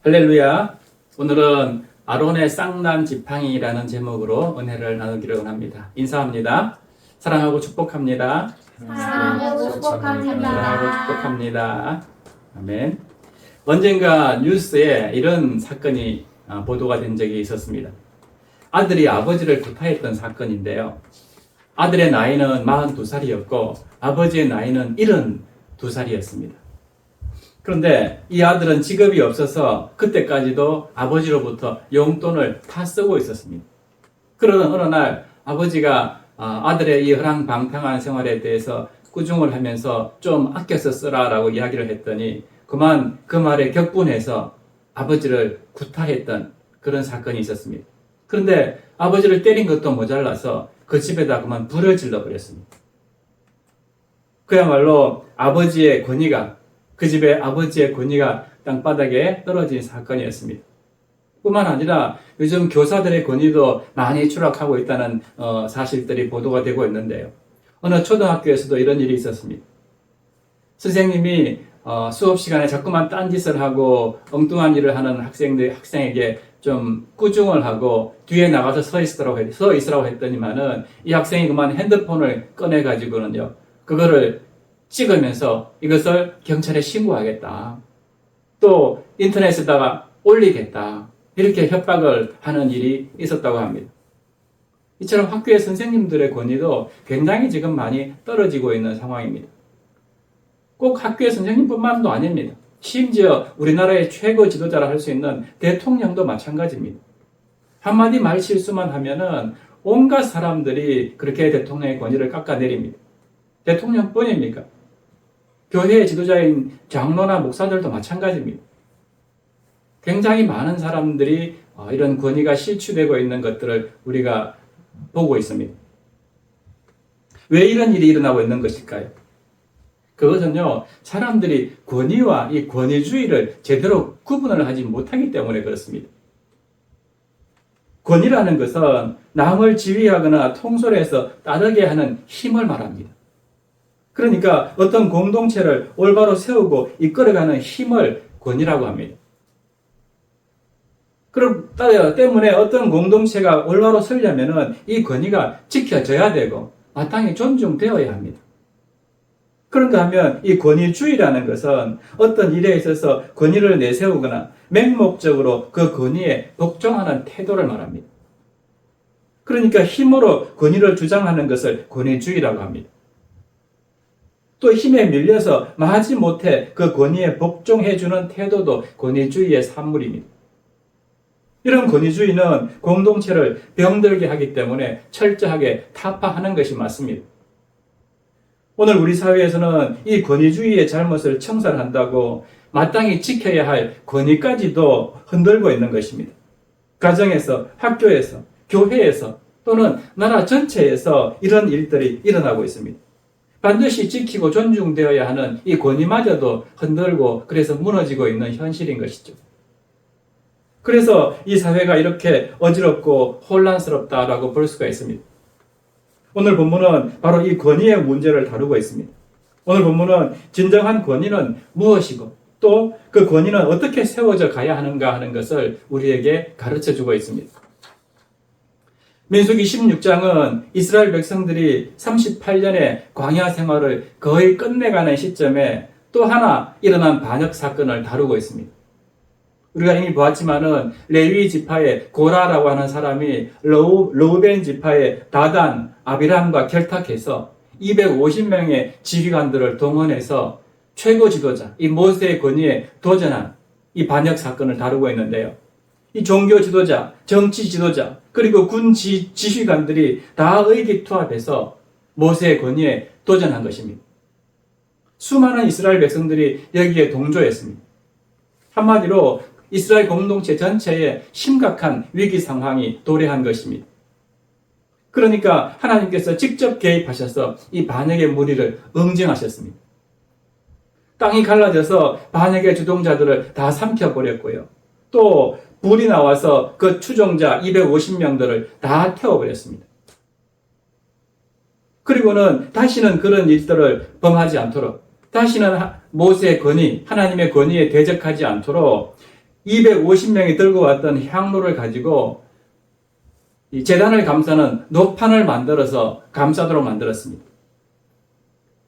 할렐루야. 오늘은 아론의 쌍난 지팡이라는 제목으로 은혜를 나누기를 원합니다. 인사합니다. 사랑하고 축복합니다. 사랑하고 축복합니다. 사랑하고 축복합니다. 아멘. 언젠가 뉴스에 이런 사건이 보도가 된 적이 있었습니다. 아들이 아버지를 구타했던 사건인데요. 아들의 나이는 42살이었고 아버지의 나이는 72살이었습니다. 그런데 이 아들은 직업이 없어서 그때까지도 아버지로부터 용돈을 다 쓰고 있었습니다. 그러던 어느 날 아버지가 아들의 이 허랑방탕한 생활에 대해서 꾸중을 하면서 좀 아껴서 쓰라라고 이야기를 했더니 그만 그 말에 격분해서 아버지를 구타했던 그런 사건이 있었습니다. 그런데 아버지를 때린 것도 모자라서 그 집에다 그만 불을 질러버렸습니다. 그야말로 아버지의 권위가 그 집에 아버지의 권위가 땅바닥에 떨어진 사건이었습니다. 뿐만 아니라 요즘 교사들의 권위도 많이 추락하고 있다는 사실들이 보도가 되고 있는데요. 어느 초등학교에서도 이런 일이 있었습니다. 선생님이 수업 시간에 자꾸만 딴짓을 하고 엉뚱한 일을 하는 학생에게 좀 꾸중을 하고 뒤에 나가서 서 있으라고 했더니만은 이 학생이 그만 핸드폰을 꺼내가지고는요, 그거를 찍으면서 이것을 경찰에 신고하겠다. 또 인터넷에다가 올리겠다. 이렇게 협박을 하는 일이 있었다고 합니다. 이처럼 학교의 선생님들의 권위도 굉장히 지금 많이 떨어지고 있는 상황입니다. 꼭 학교의 선생님뿐만도 아닙니다. 심지어 우리나라의 최고 지도자라 할 수 있는 대통령도 마찬가지입니다. 한마디 말 실수만 하면은 온갖 사람들이 그렇게 대통령의 권위를 깎아내립니다. 대통령뿐입니까? 교회의 지도자인 장로나 목사들도 마찬가지입니다. 굉장히 많은 사람들이 이런 권위가 실추되고 있는 것들을 우리가 보고 있습니다. 왜 이런 일이 일어나고 있는 것일까요? 그것은요, 사람들이 권위와 이 권위주의를 제대로 구분을 하지 못하기 때문에 그렇습니다. 권위라는 것은 남을 지휘하거나 통솔해서 따르게 하는 힘을 말합니다. 그러니까 어떤 공동체를 올바로 세우고 이끌어가는 힘을 권위라고 합니다. 그럼 때문에 어떤 공동체가 올바로 서려면은 이 권위가 지켜져야 되고 마땅히 존중되어야 합니다. 그런가 하면 이 권위주의라는 것은 어떤 일에 있어서 권위를 내세우거나 맹목적으로 그 권위에 복종하는 태도를 말합니다. 그러니까 힘으로 권위를 주장하는 것을 권위주의라고 합니다. 또 힘에 밀려서 마지못해 그 권위에 복종해주는 태도도 권위주의의 산물입니다. 이런 권위주의는 공동체를 병들게 하기 때문에 철저하게 타파하는 것이 맞습니다. 오늘 우리 사회에서는 이 권위주의의 잘못을 청산한다고 마땅히 지켜야 할 권위까지도 흔들고 있는 것입니다. 가정에서, 학교에서, 교회에서 또는 나라 전체에서 이런 일들이 일어나고 있습니다. 반드시 지키고 존중되어야 하는 이 권위마저도 흔들고 그래서 무너지고 있는 현실인 것이죠. 그래서 이 사회가 이렇게 어지럽고 혼란스럽다라고 볼 수가 있습니다. 오늘 본문은 바로 이 권위의 문제를 다루고 있습니다. 오늘 본문은 진정한 권위는 무엇이고 또 그 권위는 어떻게 세워져 가야 하는가 하는 것을 우리에게 가르쳐주고 있습니다. 민수기 16장은 이스라엘 백성들이 38년의 광야 생활을 거의 끝내가는 시점에 또 하나 일어난 반역 사건을 다루고 있습니다. 우리가 이미 보았지만은 레위 지파의 고라라고 하는 사람이 르우벤 지파의 다단, 아비람과 결탁해서 250명의 지휘관들을 동원해서 최고 지도자, 이 모세의 권위에 도전한 이 반역 사건을 다루고 있는데요. 이 종교 지도자, 정치 지도자, 그리고 군 지휘관들이 다 의기투합해서 모세의 권위에 도전한 것입니다. 수많은 이스라엘 백성들이 여기에 동조했습니다. 한마디로 이스라엘 공동체 전체에 심각한 위기 상황이 도래한 것입니다. 그러니까 하나님께서 직접 개입하셔서 이 반역의 무리를 응징하셨습니다. 땅이 갈라져서 반역의 주동자들을 다 삼켜버렸고요. 또 불이 나와서 그 추종자 250명들을 다 태워버렸습니다. 그리고는 다시는 그런 일들을 범하지 않도록, 다시는 모세의 권위, 하나님의 권위에 대적하지 않도록 250명이 들고 왔던 향로를 가지고 이 제단을 감싸는 노판을 만들어서 감싸도록 만들었습니다.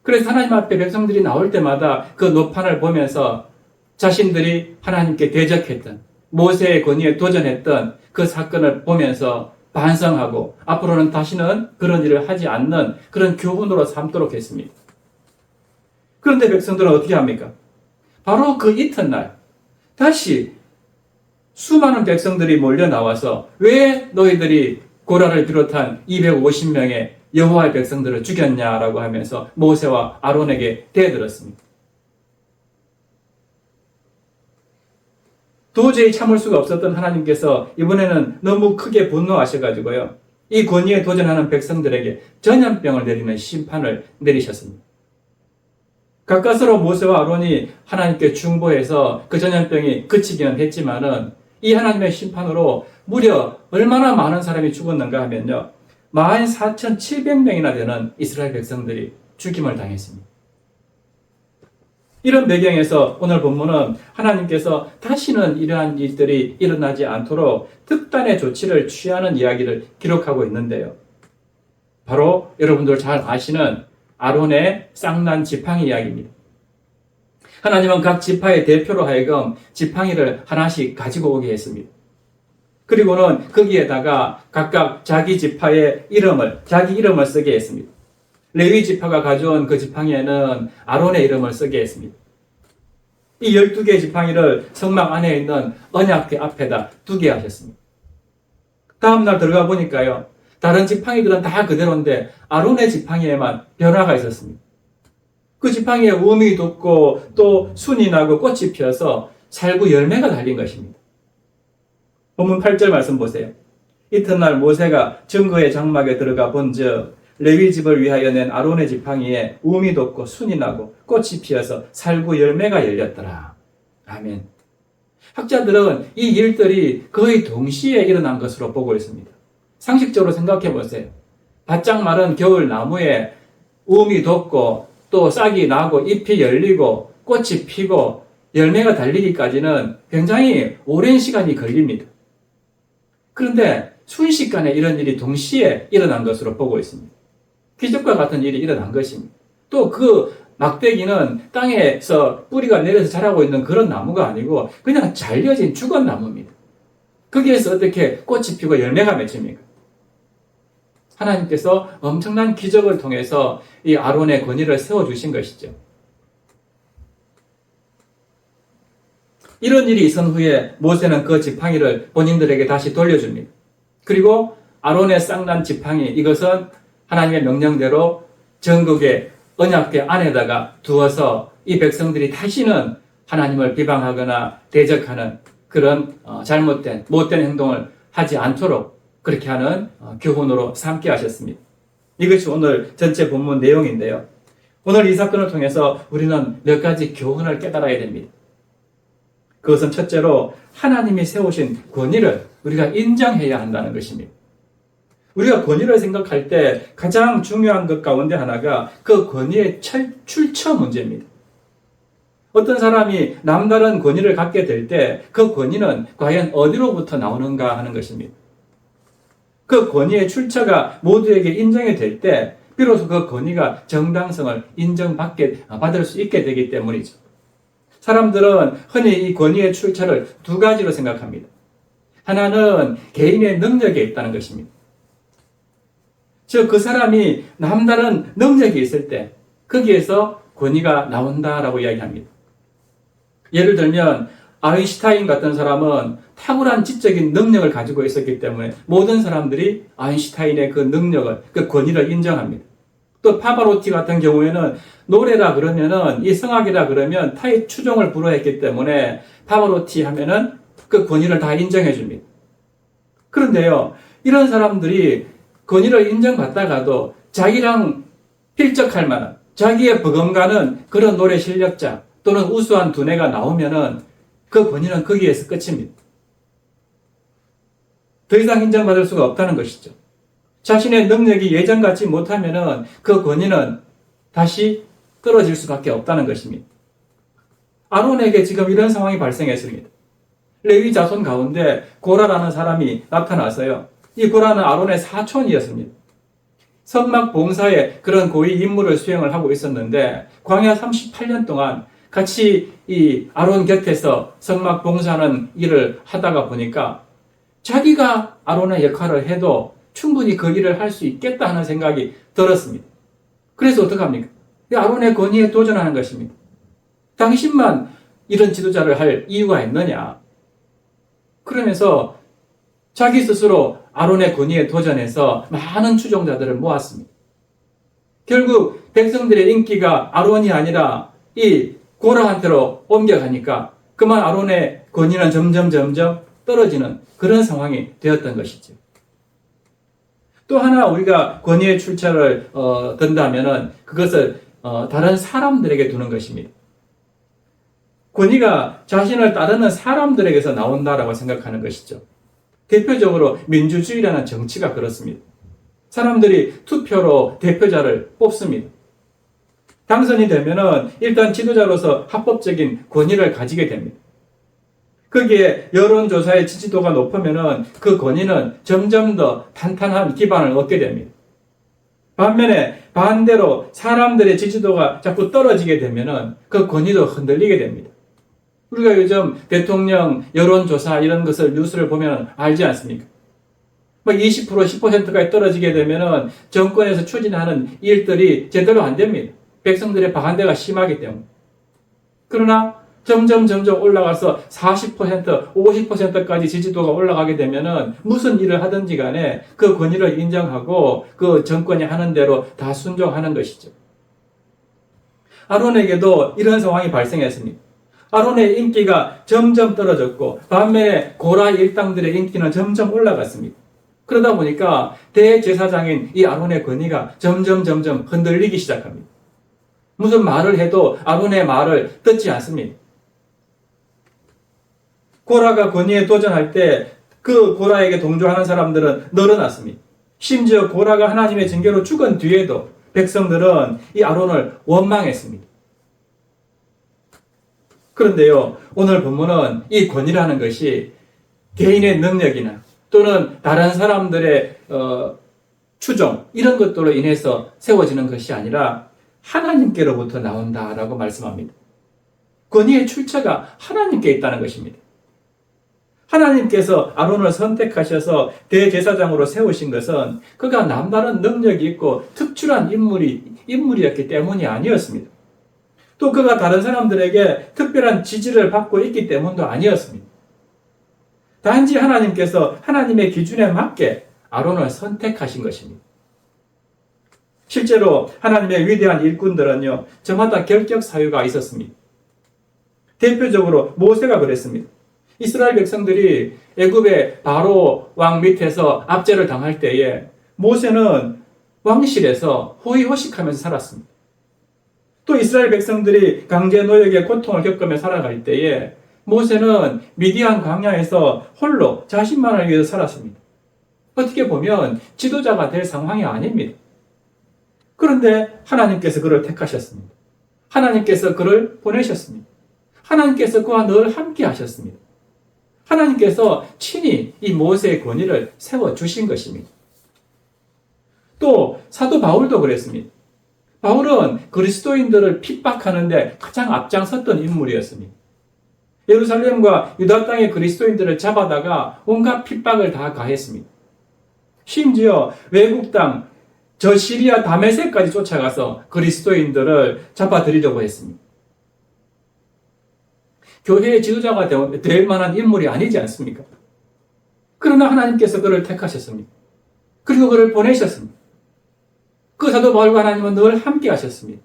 그래서 하나님 앞에 백성들이 나올 때마다 그 노판을 보면서 자신들이 하나님께 대적했던, 모세의 권위에 도전했던 그 사건을 보면서 반성하고 앞으로는 다시는 그런 일을 하지 않는 그런 교훈으로 삼도록 했습니다. 그런데 백성들은 어떻게 합니까? 바로 그 이튿날 다시 수많은 백성들이 몰려 나와서 왜 너희들이 고라를 비롯한 250명의 여호와의 백성들을 죽였냐라고 하면서 모세와 아론에게 대들었습니다. 도저히 참을 수가 없었던 하나님께서 이번에는 너무 크게 분노하셔가지고요, 이 권위에 도전하는 백성들에게 전염병을 내리는 심판을 내리셨습니다. 가까스로 모세와 아론이 하나님께 중보해서 그 전염병이 그치기는 했지만은 이 하나님의 심판으로 무려 얼마나 많은 사람이 죽었는가 하면요, 14,700명이나 되는 이스라엘 백성들이 죽임을 당했습니다. 이런 배경에서 오늘 본문은 하나님께서 다시는 이러한 일들이 일어나지 않도록 특단의 조치를 취하는 이야기를 기록하고 있는데요. 바로 여러분들 잘 아시는 아론의 쌍난 지팡이 이야기입니다. 하나님은 각 지파의 대표로 하여금 지팡이를 하나씩 가지고 오게 했습니다. 그리고는 거기에다가 각각 자기 지파의 이름을, 자기 이름을 쓰게 했습니다. 레위 지파가 가져온 그 지팡이에는 아론의 이름을 쓰게 했습니다. 이 12개의 지팡이를 성막 안에 있는 언약궤 앞에다 두게 하셨습니다. 다음날 들어가 보니까요, 다른 지팡이들은 다 그대로인데 아론의 지팡이에만 변화가 있었습니다. 그 지팡이에 우음이 돋고 또 순이 나고 꽃이 피어서 살구 열매가 달린 것입니다. 본문 8절 말씀 보세요. 이튿날 모세가 증거의 장막에 들어가 본즉 레위 집을 위하여 낸 아론의 지팡이에 우음이 돋고 순이 나고 꽃이 피어서 살구 열매가 열렸더라. 아멘. 학자들은 이 일들이 거의 동시에 일어난 것으로 보고 있습니다. 상식적으로 생각해 보세요. 바짝 마른 겨울 나무에 우음이 돋고 또 싹이 나고 잎이 열리고 꽃이 피고 열매가 달리기까지는 굉장히 오랜 시간이 걸립니다. 그런데 순식간에 이런 일이 동시에 일어난 것으로 보고 있습니다. 기적과 같은 일이 일어난 것입니다. 또 그 막대기는 땅에서 뿌리가 내려서 자라고 있는 그런 나무가 아니고 그냥 잘려진 죽은 나무입니다. 거기에서 어떻게 꽃이 피고 열매가 맺힙니까? 하나님께서 엄청난 기적을 통해서 이 아론의 권위를 세워주신 것이죠. 이런 일이 있은 후에 모세는 그 지팡이를 본인들에게 다시 돌려줍니다. 그리고 아론의 쌍난 지팡이, 이것은 하나님의 명령대로 전국의 언약궤 안에다가 두어서 이 백성들이 다시는 하나님을 비방하거나 대적하는 그런 잘못된, 못된 행동을 하지 않도록 그렇게 하는 교훈으로 삼게 하셨습니다. 이것이 오늘 전체 본문 내용인데요. 오늘 이 사건을 통해서 우리는 몇 가지 교훈을 깨달아야 됩니다. 그것은 첫째로 하나님이 세우신 권위를 우리가 인정해야 한다는 것입니다. 우리가 권위를 생각할 때 가장 중요한 것 가운데 하나가 그 권위의 출처 문제입니다. 어떤 사람이 남다른 권위를 갖게 될 때 그 권위는 과연 어디로부터 나오는가 하는 것입니다. 그 권위의 출처가 모두에게 인정이 될 때 비로소 그 권위가 정당성을 받을 수 있게 되기 때문이죠. 사람들은 흔히 이 권위의 출처를 두 가지로 생각합니다. 하나는 개인의 능력에 있다는 것입니다. 즉, 그 사람이 남다른 능력이 있을 때 거기에서 권위가 나온다라고 이야기합니다. 예를 들면 아인슈타인 같은 사람은 탁월한 지적인 능력을 가지고 있었기 때문에 모든 사람들이 아인슈타인의 그 능력을, 그 권위를 인정합니다. 또 파바로티 같은 경우에는 노래라 그러면은, 이 성악이라 그러면 타의 추종을 불허했기 때문에 파바로티 하면은 그 권위를 다 인정해 줍니다. 그런데요, 이런 사람들이 권위를 인정받다가도 자기랑 필적할 만한, 자기의 버금가는 그런 노래 실력자 또는 우수한 두뇌가 나오면은 그 권위는 거기에서 끝입니다. 더 이상 인정받을 수가 없다는 것이죠. 자신의 능력이 예전같이 못하면은 그 권위는 다시 떨어질 수밖에 없다는 것입니다. 아론에게 지금 이런 상황이 발생했습니다. 레위 자손 가운데 고라라는 사람이 나타나서요. 이 고라는 아론의 사촌이었습니다. 성막 봉사에 그런 고위 임무를 수행을 하고 있었는데 광야 38년 동안 같이 이 아론 곁에서 성막 봉사하는 일을 하다가 보니까 자기가 아론의 역할을 해도 충분히 그 일을 할 수 있겠다 하는 생각이 들었습니다. 그래서 어떡합니까? 아론의 권위에 도전하는 것입니다. 당신만 이런 지도자를 할 이유가 있느냐? 그러면서 자기 스스로 아론의 권위에 도전해서 많은 추종자들을 모았습니다. 결국 백성들의 인기가 아론이 아니라 이 고라한테로 옮겨가니까 그만 아론의 권위는 점점 떨어지는 그런 상황이 되었던 것이죠. 또 하나 우리가 권위의 출처를 든다면은 그것을 다른 사람들에게 두는 것입니다. 권위가 자신을 따르는 사람들에게서 나온다라고 생각하는 것이죠. 대표적으로 민주주의라는 정치가 그렇습니다. 사람들이 투표로 대표자를 뽑습니다. 당선이 되면은 일단 지도자로서 합법적인 권위를 가지게 됩니다. 거기에 여론조사의 지지도가 높으면은 그 권위는 점점 더 탄탄한 기반을 얻게 됩니다. 반면에 반대로 사람들의 지지도가 자꾸 떨어지게 되면은 그 권위도 흔들리게 됩니다. 우리가 요즘 대통령 여론조사 이런 것을 뉴스를 보면 알지 않습니까? 막 20%, 10%까지 떨어지게 되면은 정권에서 추진하는 일들이 제대로 안 됩니다. 백성들의 반대가 심하기 때문에. 그러나 점점 올라가서 40%, 50%까지 지지도가 올라가게 되면은 무슨 일을 하든지 간에 그 권위를 인정하고 그 정권이 하는 대로 다 순종하는 것이죠. 아론에게도 이런 상황이 발생했습니다. 아론의 인기가 점점 떨어졌고 반면에 고라 일당들의 인기는 점점 올라갔습니다. 그러다 보니까 대제사장인 이 아론의 권위가 점점 흔들리기 시작합니다. 무슨 말을 해도 아론의 말을 듣지 않습니다. 고라가 권위에 도전할 때 그 고라에게 동조하는 사람들은 늘어났습니다. 심지어 고라가 하나님의 징계로 죽은 뒤에도 백성들은 이 아론을 원망했습니다. 그런데요, 오늘 본문은 이 권위라는 것이 개인의 능력이나 또는 다른 사람들의 추종 이런 것들로 인해서 세워지는 것이 아니라 하나님께로부터 나온다라고 말씀합니다. 권위의 출처가 하나님께 있다는 것입니다. 하나님께서 아론을 선택하셔서 대제사장으로 세우신 것은 그가 남다른 능력이 있고 특출한 인물이었기 때문이 아니었습니다. 또 그가 다른 사람들에게 특별한 지지를 받고 있기 때문도 아니었습니다. 단지 하나님께서 하나님의 기준에 맞게 아론을 선택하신 것입니다. 실제로 하나님의 위대한 일꾼들은요, 저마다 결격 사유가 있었습니다. 대표적으로 모세가 그랬습니다. 이스라엘 백성들이 애굽의 바로 왕 밑에서 압제를 당할 때에 모세는 왕실에서 호의호식하면서 살았습니다. 또 이스라엘 백성들이 강제 노역의 고통을 겪으며 살아갈 때에 모세는 미디안 광야에서 홀로 자신만을 위해서 살았습니다. 어떻게 보면 지도자가 될 상황이 아닙니다. 그런데 하나님께서 그를 택하셨습니다. 하나님께서 그를 보내셨습니다. 하나님께서 그와 늘 함께 하셨습니다. 하나님께서 친히 이 모세의 권위를 세워주신 것입니다. 또 사도 바울도 그랬습니다. 바울은 그리스도인들을 핍박하는데 가장 앞장섰던 인물이었습니다. 예루살렘과 유다 땅의 그리스도인들을 잡아다가 온갖 핍박을 다 가했습니다. 심지어 외국 땅, 저 시리아 다메섹까지 쫓아가서 그리스도인들을 잡아들이려고 했습니다. 교회의 지도자가 될 만한 인물이 아니지 않습니까? 그러나 하나님께서 그를 택하셨습니다. 그리고 그를 보내셨습니다. 그 사도 바울과 하나님은 늘 함께 하셨습니다.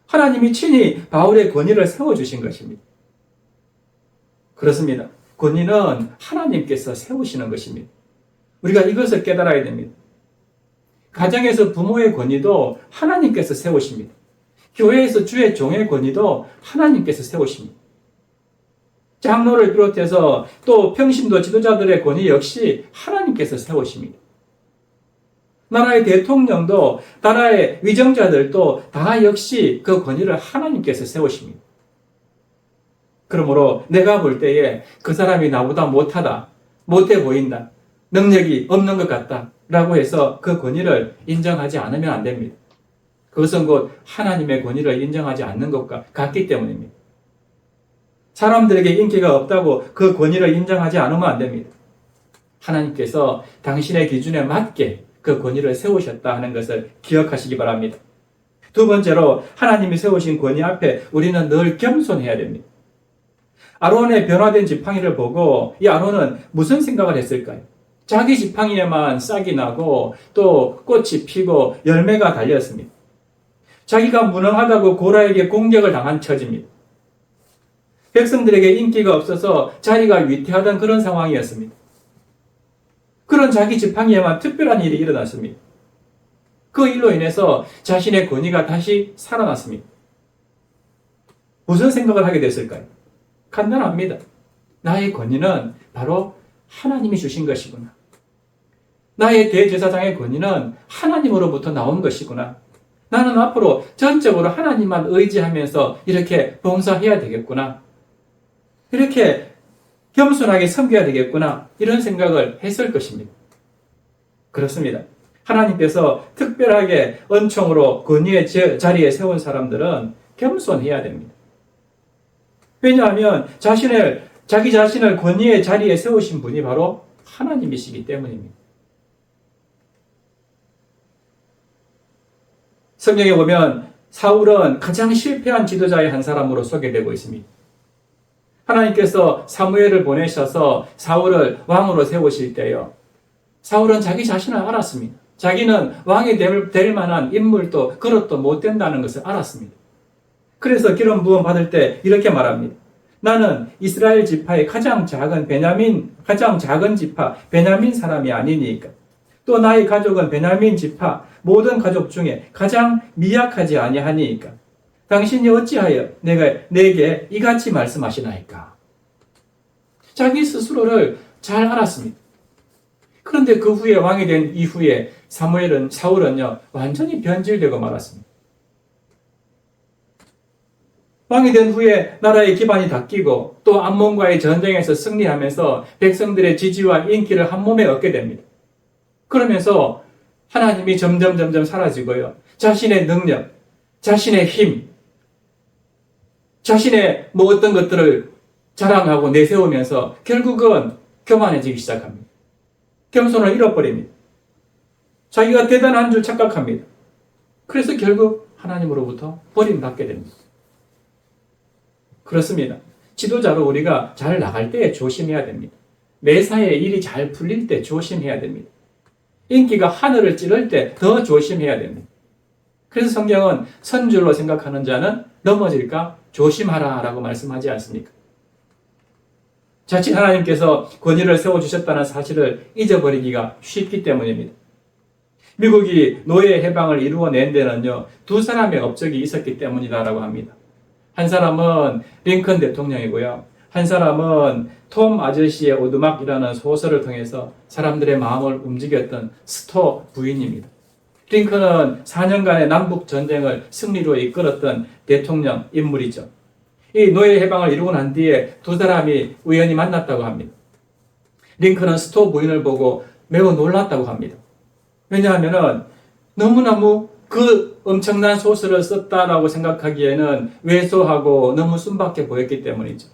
하나님이 친히 바울의 권위를 세워주신 것입니다. 그렇습니다. 권위는 하나님께서 세우시는 것입니다. 우리가 이것을 깨달아야 됩니다. 가정에서 부모의 권위도 하나님께서 세우십니다. 교회에서 주의 종의 권위도 하나님께서 세우십니다. 장로를 비롯해서 또 평신도 지도자들의 권위 역시 하나님께서 세우십니다. 나라의 대통령도 나라의 위정자들도 다 역시 그 권위를 하나님께서 세우십니다. 그러므로 내가 볼 때에 그 사람이 나보다 못하다, 못해 보인다, 능력이 없는 것 같다 라고 해서 그 권위를 인정하지 않으면 안 됩니다. 그것은 곧 하나님의 권위를 인정하지 않는 것과 같기 때문입니다. 사람들에게 인기가 없다고 그 권위를 인정하지 않으면 안 됩니다. 하나님께서 당신의 기준에 맞게 그 권위를 세우셨다 하는 것을 기억하시기 바랍니다. 두 번째로 하나님이 세우신 권위 앞에 우리는 늘 겸손해야 됩니다. 아론의 변화된 지팡이를 보고 이 아론은 무슨 생각을 했을까요? 자기 지팡이에만 싹이 나고 또 꽃이 피고 열매가 달렸습니다. 자기가 무능하다고 고라에게 공격을 당한 처지입니다. 백성들에게 인기가 없어서 자리가 위태하던 그런 상황이었습니다. 그런 자기 지팡이에만 특별한 일이 일어났습니다. 그 일로 인해서 자신의 권위가 다시 살아났습니다. 무슨 생각을 하게 됐을까요? 간단합니다. 나의 권위는 바로 하나님이 주신 것이구나. 나의 대제사장의 권위는 하나님으로부터 나온 것이구나. 나는 앞으로 전적으로 하나님만 의지하면서 이렇게 봉사해야 되겠구나. 이렇게 겸손하게 섬겨야 되겠구나. 이런 생각을 했을 것입니다. 그렇습니다. 하나님께서 특별하게 은총으로 권위의 자리에 세운 사람들은 겸손해야 됩니다. 왜냐하면 자기 자신을 권위의 자리에 세우신 분이 바로 하나님이시기 때문입니다. 성경에 보면 사울은 가장 실패한 지도자의 한 사람으로 소개되고 있습니다. 하나님께서 사무엘을 보내셔서 사울을 왕으로 세우실 때요. 사울은 자기 자신을 알았습니다. 자기는 왕이 될 만한 인물도 그릇도 못 된다는 것을 알았습니다. 그래서 기름 부음 받을 때 이렇게 말합니다. 나는 이스라엘 지파의 가장 작은 지파 베냐민 사람이 아니니까. 또 나의 가족은 베냐민 지파 모든 가족 중에 가장 미약하지 아니하니까. 당신이 어찌하여 내게 이같이 말씀하시나이까. 자기 스스로를 잘 알았습니다. 그런데 그 후에 왕이 된 이후에 사울은요 완전히 변질되고 말았습니다. 왕이 된 후에 나라의 기반이 닦이고 또 암몬과의 전쟁에서 승리하면서 백성들의 지지와 인기를 한 몸에 얻게 됩니다. 그러면서 하나님이 점점 사라지고요. 자신의 능력, 자신의 힘, 자신의 어떤 것들을 자랑하고 내세우면서 결국은 교만해지기 시작합니다. 겸손을 잃어버립니다. 자기가 대단한 줄 착각합니다. 그래서 결국 하나님으로부터 버림받게 됩니다. 그렇습니다. 지도자로 우리가 잘 나갈 때 조심해야 됩니다. 매사에 일이 잘 풀릴 때 조심해야 됩니다. 인기가 하늘을 찌를 때 더 조심해야 됩니다. 그래서 성경은 선줄로 생각하는 자는 넘어질까 조심하라 라고 말씀하지 않습니까? 자칫 하나님께서 권위를 세워주셨다는 사실을 잊어버리기가 쉽기 때문입니다. 미국이 노예 해방을 이루어낸 데는요, 두 사람의 업적이 있었기 때문이다라고 합니다. 한 사람은 링컨 대통령이고요. 한 사람은 톰 아저씨의 오두막이라는 소설을 통해서 사람들의 마음을 움직였던 스토 부인입니다. 링컨은 4년간의 남북 전쟁을 승리로 이끌었던 대통령 인물이죠. 이 노예 해방을 이루고 난 뒤에 두 사람이 우연히 만났다고 합니다. 링컨은 스토 부인을 보고 매우 놀랐다고 합니다. 왜냐하면 너무너무 그 엄청난 소설을 썼다라고 생각하기에는 왜소하고 너무 순박해 보였기 때문이죠.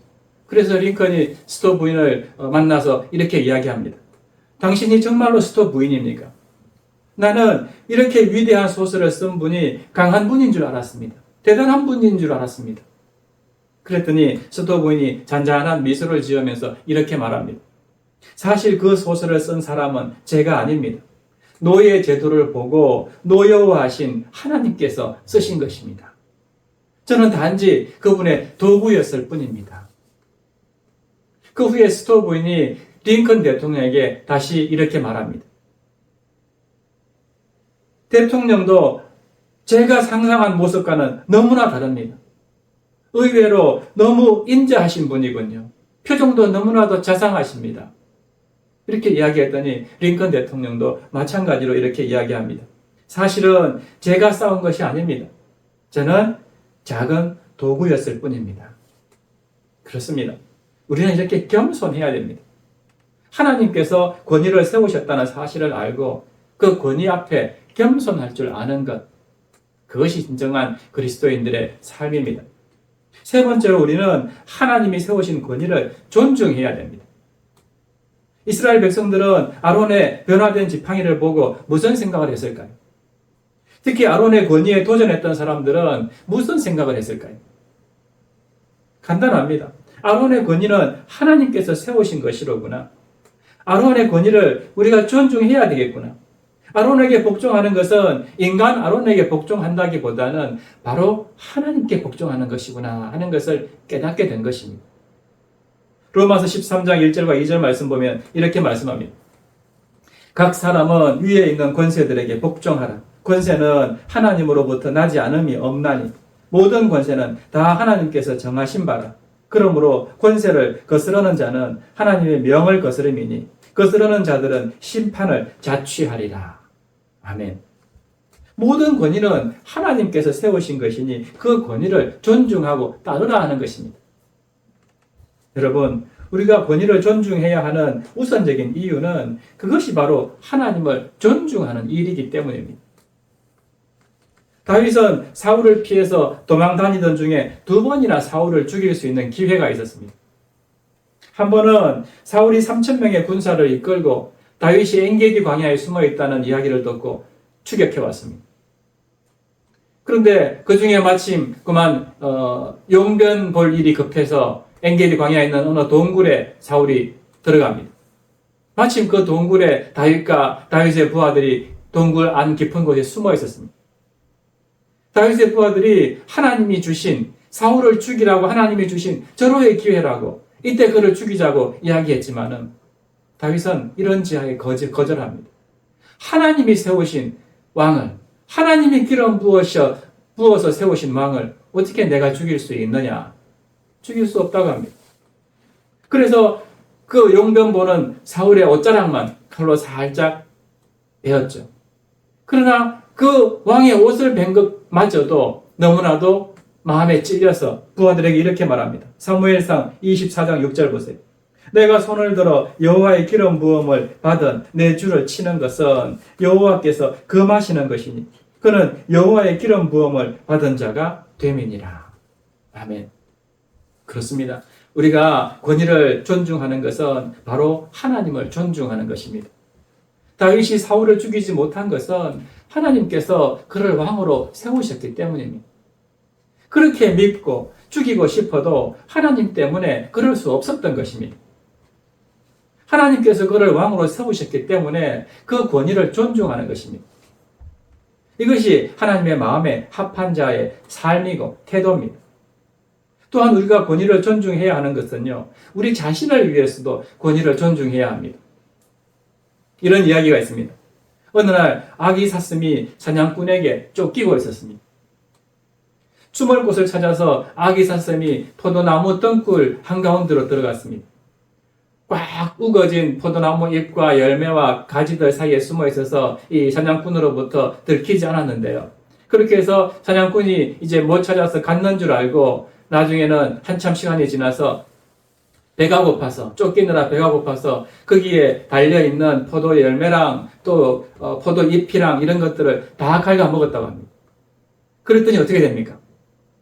그래서 링컨이 스토 부인을 만나서 이렇게 이야기합니다. 당신이 정말로 스토 부인입니까? 나는 이렇게 위대한 소설을 쓴 분이 강한 분인 줄 알았습니다. 대단한 분인 줄 알았습니다. 그랬더니 스토 부인이 잔잔한 미소를 지으면서 이렇게 말합니다. 사실 그 소설을 쓴 사람은 제가 아닙니다. 노예 제도를 보고 노여워하신 하나님께서 쓰신 것입니다. 저는 단지 그분의 도구였을 뿐입니다. 그 후에 스토 부인이 링컨 대통령에게 다시 이렇게 말합니다. 대통령도 제가 상상한 모습과는 너무나 다릅니다. 의외로 너무 인자하신 분이군요. 표정도 너무나도 자상하십니다. 이렇게 이야기했더니 링컨 대통령도 마찬가지로 이렇게 이야기합니다. 사실은 제가 싸운 것이 아닙니다. 저는 작은 도구였을 뿐입니다. 그렇습니다. 우리는 이렇게 겸손해야 됩니다. 하나님께서 권위를 세우셨다는 사실을 알고 그 권위 앞에 겸손할 줄 아는 것, 그것이 진정한 그리스도인들의 삶입니다. 세 번째로 우리는 하나님이 세우신 권위를 존중해야 됩니다. 이스라엘 백성들은 아론의 변화된 지팡이를 보고 무슨 생각을 했을까요? 특히 아론의 권위에 도전했던 사람들은 무슨 생각을 했을까요? 간단합니다. 아론의 권위는 하나님께서 세우신 것이로구나. 아론의 권위를 우리가 존중해야 되겠구나. 아론에게 복종하는 것은 인간 아론에게 복종한다기보다는 바로 하나님께 복종하는 것이구나 하는 것을 깨닫게 된 것입니다. 로마서 13장 1절과 2절 말씀 보면 이렇게 말씀합니다. 각 사람은 위에 있는 권세들에게 복종하라. 권세는 하나님으로부터 나지 않음이 없나니 모든 권세는 다 하나님께서 정하신 바라. 그러므로 권세를 거스르는 자는 하나님의 명을 거스름이니 거스르는 자들은 심판을 자취하리라. 아멘. 모든 권위는 하나님께서 세우신 것이니 그 권위를 존중하고 따르라 하는 것입니다. 여러분, 우리가 권위를 존중해야 하는 우선적인 이유는 그것이 바로 하나님을 존중하는 일이기 때문입니다. 다윗은 사울을 피해서 도망 다니던 중에 2번이나 사울을 죽일 수 있는 기회가 있었습니다. 한 번은 사울이 3,000명의 군사를 이끌고 다윗이 엔게디 광야에 숨어 있다는 이야기를 듣고 추격해 왔습니다. 그런데 그 중에 마침 그만 용변 볼 일이 급해서 엔게디 광야에 있는 어느 동굴에 사울이 들어갑니다. 마침 그 동굴에 다윗과 다윗의 부하들이 동굴 안 깊은 곳에 숨어 있었습니다. 다윗의 부하들이 하나님이 주신 사울을 죽이라고 하나님이 주신 절호의 기회라고 이때 그를 죽이자고 이야기했지만은 다윗은 이런 지하에 거절합니다. 하나님이 세우신 왕을, 하나님이 기름 부어서 세우신 왕을 어떻게 내가 죽일 수 있느냐? 죽일 수 없다고 합니다. 그래서 그 용변 보는 사울의 옷자락만 칼로 살짝 베었죠. 그러나 그 왕의 옷을 벤 것마저도 너무나도 마음에 찔려서 부하들에게 이렇게 말합니다. 사무엘상 24장 6절 보세요. 내가 손을 들어 여호와의 기름 부음을 받은 내 주를 치는 것은 여호와께서 금하시는 것이니 그는 여호와의 기름 부음을 받은 자가 됨이니라. 아멘. 그렇습니다. 우리가 권위를 존중하는 것은 바로 하나님을 존중하는 것입니다. 다윗이 사울을 죽이지 못한 것은 하나님께서 그를 왕으로 세우셨기 때문입니다. 그렇게 믿고 죽이고 싶어도 하나님 때문에 그럴 수 없었던 것입니다. 하나님께서 그를 왕으로 세우셨기 때문에 그 권위를 존중하는 것입니다. 이것이 하나님의 마음에 합한 자의 삶이고 태도입니다. 또한 우리가 권위를 존중해야 하는 것은요, 우리 자신을 위해서도 권위를 존중해야 합니다. 이런 이야기가 있습니다. 어느 날 아기 사슴이 사냥꾼에게 쫓기고 있었습니다. 숨을 곳을 찾아서 아기 사슴이 포도나무 덩굴 한가운데로 들어갔습니다. 꽉 우거진 포도나무 잎과 열매와 가지들 사이에 숨어 있어서 이 사냥꾼으로부터 들키지 않았는데요. 그렇게 해서 사냥꾼이 이제 못 찾아서 갔는 줄 알고 나중에는 한참 시간이 지나서 배가 고파서 쫓기느라 배가 고파서 거기에 달려있는 포도 열매랑 또 포도 잎이랑 이런 것들을 다 갉아 먹었다고 합니다. 그랬더니 어떻게 됩니까?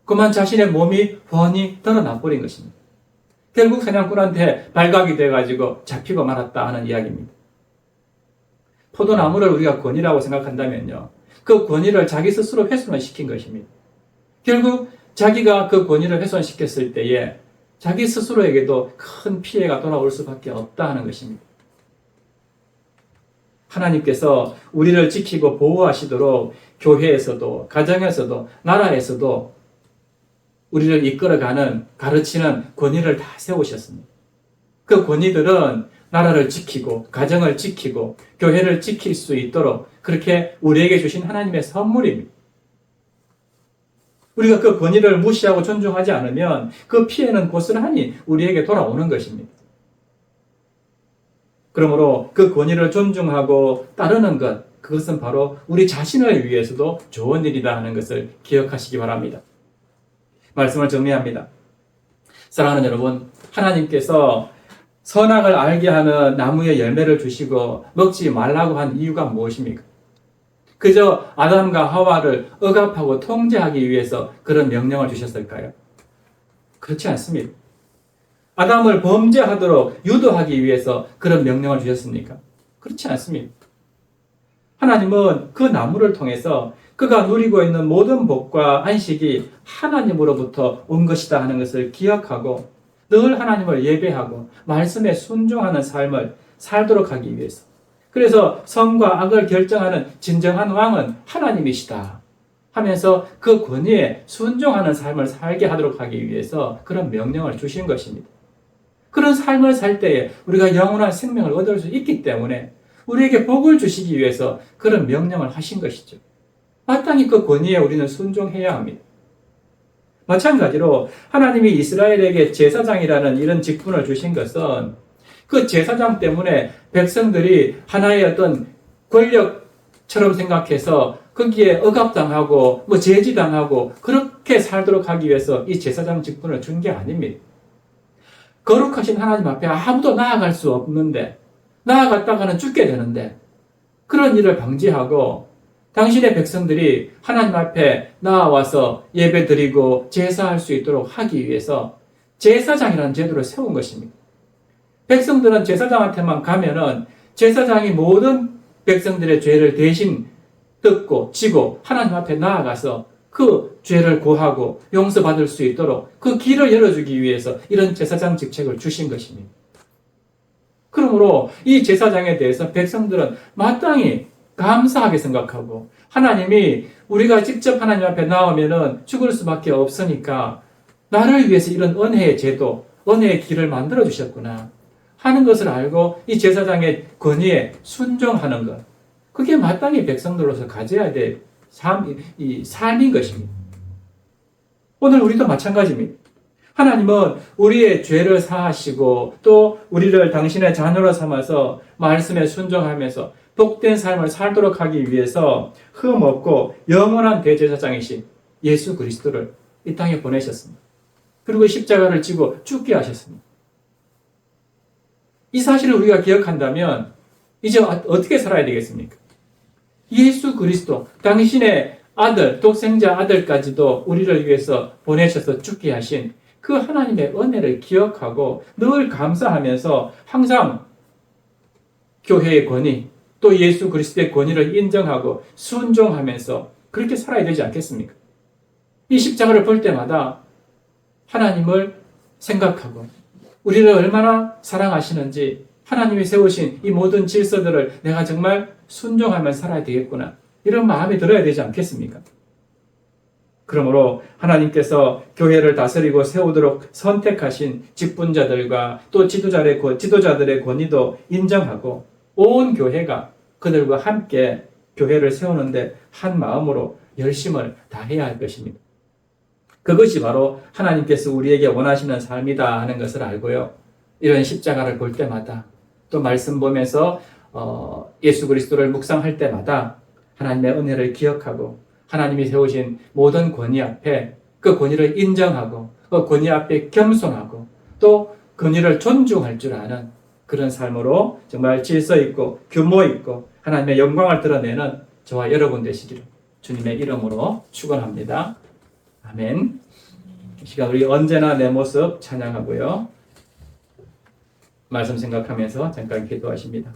그만 자신의 몸이 훤히 드러나 버린 것입니다. 결국 사냥꾼한테 발각이 돼가지고 잡히고 말았다 하는 이야기입니다. 포도나무를 우리가 권위라고 생각한다면요, 그 권위를 자기 스스로 훼손을 시킨 것입니다. 결국 자기가 그 권위를 훼손시켰을 때에 자기 스스로에게도 큰 피해가 돌아올 수밖에 없다 하는 것입니다. 하나님께서 우리를 지키고 보호하시도록 교회에서도 가정에서도 나라에서도 우리를 이끌어가는 가르치는 권위를 다 세우셨습니다. 그 권위들은 나라를 지키고 가정을 지키고 교회를 지킬 수 있도록 그렇게 우리에게 주신 하나님의 선물입니다. 우리가 그 권위를 무시하고 존중하지 않으면 그 피해는 고스란히 우리에게 돌아오는 것입니다. 그러므로 그 권위를 존중하고 따르는 것, 그것은 바로 우리 자신을 위해서도 좋은 일이다 하는 것을 기억하시기 바랍니다. 말씀을 정리합니다. 사랑하는 여러분, 하나님께서 선악을 알게 하는 나무의 열매를 주시고 먹지 말라고 한 이유가 무엇입니까? 그저 아담과 하와를 억압하고 통제하기 위해서 그런 명령을 주셨을까요? 그렇지 않습니다. 아담을 범죄하도록 유도하기 위해서 그런 명령을 주셨습니까? 그렇지 않습니다. 하나님은 그 나무를 통해서 그가 누리고 있는 모든 복과 안식이 하나님으로부터 온 것이다 하는 것을 기억하고 늘 하나님을 예배하고 말씀에 순종하는 삶을 살도록 하기 위해서, 그래서 선과 악을 결정하는 진정한 왕은 하나님이시다 하면서 그 권위에 순종하는 삶을 살게 하도록 하기 위해서 그런 명령을 주신 것입니다. 그런 삶을 살 때에 우리가 영원한 생명을 얻을 수 있기 때문에 우리에게 복을 주시기 위해서 그런 명령을 하신 것이죠. 마땅히 그 권위에 우리는 순종해야 합니다. 마찬가지로 하나님이 이스라엘에게 제사장이라는 이런 직분을 주신 것은 그 제사장 때문에 백성들이 하나의 어떤 권력처럼 생각해서 거기에 억압당하고 제지당하고 그렇게 살도록 하기 위해서 이 제사장 직분을 준 게 아닙니다. 거룩하신 하나님 앞에 아무도 나아갈 수 없는데, 나아갔다가는 죽게 되는데, 그런 일을 방지하고 당신의 백성들이 하나님 앞에 나아와서 예배드리고 제사할 수 있도록 하기 위해서 제사장이라는 제도를 세운 것입니다. 백성들은 제사장한테만 가면은 제사장이 모든 백성들의 죄를 대신 듣고 지고 하나님 앞에 나아가서 그 죄를 고하고 용서받을 수 있도록 그 길을 열어주기 위해서 이런 제사장 직책을 주신 것입니다. 그러므로 이 제사장에 대해서 백성들은 마땅히 감사하게 생각하고, 하나님이 우리가 직접 하나님 앞에 나오면은 죽을 수밖에 없으니까 나를 위해서 이런 은혜의 제도, 은혜의 길을 만들어 주셨구나 하는 것을 알고 이 제사장의 권위에 순종하는 것, 그게 마땅히 백성들로서 가져야 될 삶인 것입니다. 오늘 우리도 마찬가지입니다. 하나님은 우리의 죄를 사하시고 또 우리를 당신의 자녀로 삼아서 말씀에 순종하면서 복된 삶을 살도록 하기 위해서 흠없고 영원한 대제사장이신 예수 그리스도를 이 땅에 보내셨습니다. 그리고 십자가를 지고 죽게 하셨습니다. 이 사실을 우리가 기억한다면 이제 어떻게 살아야 되겠습니까? 예수 그리스도, 당신의 아들, 독생자 아들까지도 우리를 위해서 보내셔서 죽게 하신 그 하나님의 은혜를 기억하고 늘 감사하면서 항상 교회의 권위, 또 예수 그리스도의 권위를 인정하고 순종하면서 그렇게 살아야 되지 않겠습니까? 이 십자가를 볼 때마다 하나님을 생각하고 우리를 얼마나 사랑하시는지, 하나님이 세우신 이 모든 질서들을 내가 정말 순종하며 살아야 되겠구나, 이런 마음이 들어야 되지 않겠습니까? 그러므로 하나님께서 교회를 다스리고 세우도록 선택하신 직분자들과 또 지도자들의 권위도 인정하고 온 교회가 그들과 함께 교회를 세우는데 한 마음으로 열심을 다해야 할 것입니다. 그것이 바로 하나님께서 우리에게 원하시는 삶이다 하는 것을 알고요. 이런 십자가를 볼 때마다 또 말씀 보면서 예수 그리스도를 묵상할 때마다 하나님의 은혜를 기억하고 하나님이 세우신 모든 권위 앞에 그 권위를 인정하고 그 권위 앞에 겸손하고 또 권위를 존중할 줄 아는 그런 삶으로 정말 질서 있고 규모 있고 하나님의 영광을 드러내는 저와 여러분 되시기를 주님의 이름으로 축원합니다. 아멘. 이 시간 우리 언제나 내 모습 찬양하고요. 말씀 생각하면서 잠깐 기도하십니다.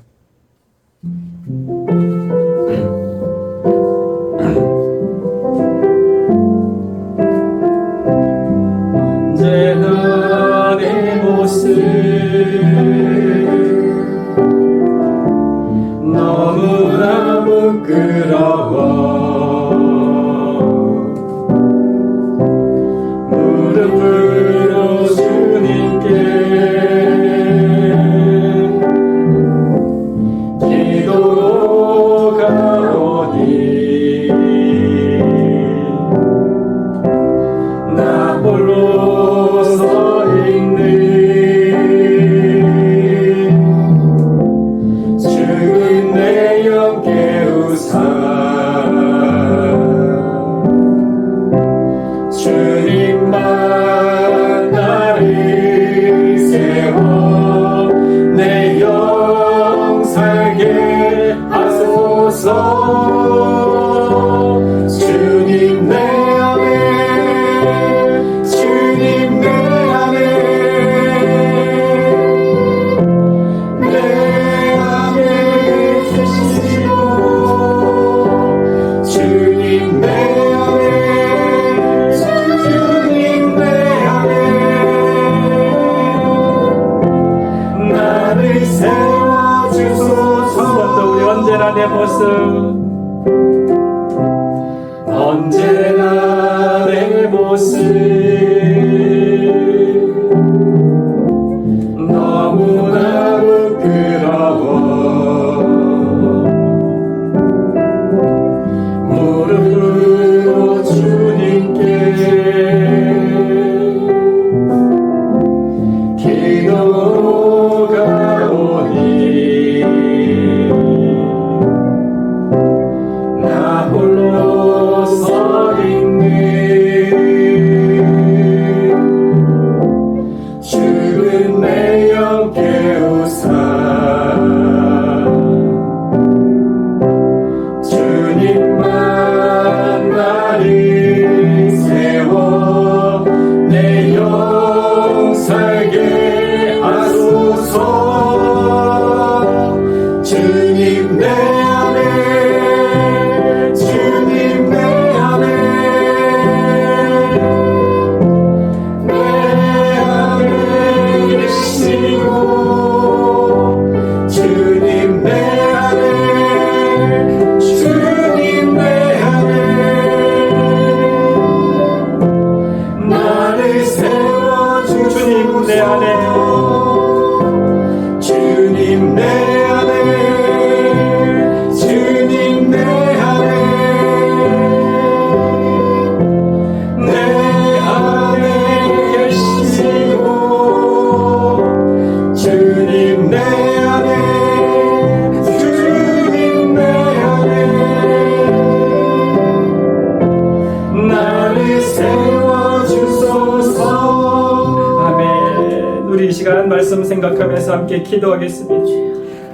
언제나 내 모습 너무나 부끄러워 무릎으로 주님께 기도가 언제나 내 모습 너무나 부끄러워 무릎으로 주님께 기도가 오니 나 홀로 서 있는 죽은 내 영 깨우사 주님만 나를 세워 내 영 살게 하소서. 주님 내 안에 주님 내 안에 내 안에 계시고 주님 내 안에 주님 내 안에 나를 세워주소서. 주님 내 안에 주님 내 안에 주님 내 안에 내 안에 계시고 주님 내 안에 주님 내 안에 나를 세워주소서. 아멘. 우리 이 시간 말씀 생각하면서 함께 기도하겠습니다.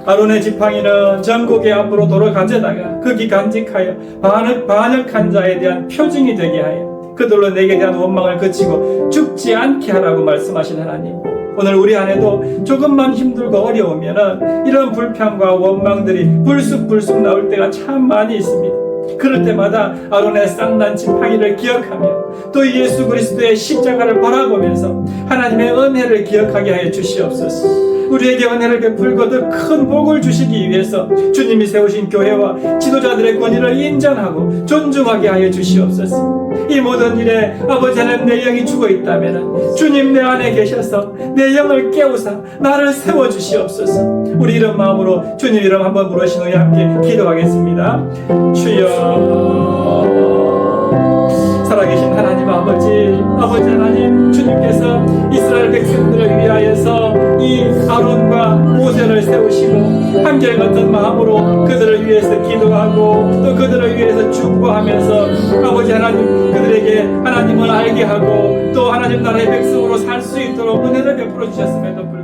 아론의 지팡이는 전국에 앞으로 돌아가져다가 극이 간직하여 반역한 자에 대한 표징이 되게 하여 그들로 내게 대한 원망을 그치고 죽지 않게 하라고 말씀하신 하나님, 오늘 우리 안에도 조금만 힘들고 어려우면은 이런 불평과 원망들이 불쑥불쑥 나올 때가 참 많이 있습니다. 그럴 때마다 아론의 쌍난 지팡이를 기억하며 또 예수 그리스도의 십자가를 바라보면서 하나님의 은혜를 기억하게 하여 주시옵소서. 우리에게 은혜를 베풀고 더 큰 복을 주시기 위해서 주님이 세우신 교회와 지도자들의 권위를 인정하고 존중하게 하여 주시옵소서. 이 모든 일에 아버지 하나님, 내 영이 죽어 있다면 주님 내 안에 계셔서 내 영을 깨우사 나를 세워주시옵소서. 우리 이런 마음으로 주님 이름 한번 부르신 후에 함께 기도하겠습니다. 주여, 살아계신 하나님 아버지 하나님, 주님께서 이스라엘 백성들을 위하여서 이 아론과 모세를 세우시고 한결같은 마음으로 그들을 위해서 기도하고 또 그들을 위해서 축복하면서 아버지 하나님, 그들에게 하나님을 알게 하고 또 하나님 나라의 백성으로 살 수 있도록 은혜를 베풀어 주셨음에도 불구하고